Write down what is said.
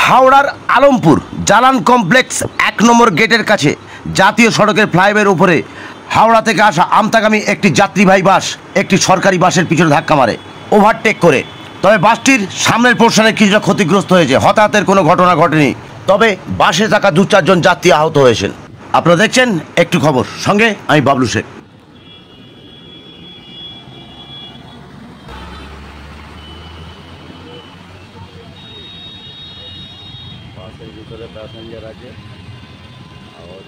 হাওড়ার আলমপুর জালান কমপ্লেক্স ১ নম্বর গেটের কাছে জাতীয় সড়কের ফ্লাইওভারের উপরে হাওড়া থেকে আসা আমতাগামী একটি যাত্রীবাহী বাস একটি সরকারি বাসের পিছনে ধাক্কা মারে ওভারটেক করে। তবে বাসটির সামনের পোর্শনে কিছুটা ক্ষতিগ্রস্ত হয়েছে, হতাহতের কোনো ঘটনা ঘটেনি। তবে বাসে থাকা ২-৪ জন যাত্রী আহত হয়েছেন। আপনারা দেখছেন একটু খবর, সঙ্গে আমি বাবলু শেখ। বাসের ভিতরে প্যাসেঞ্জার আছে, আওয়াজ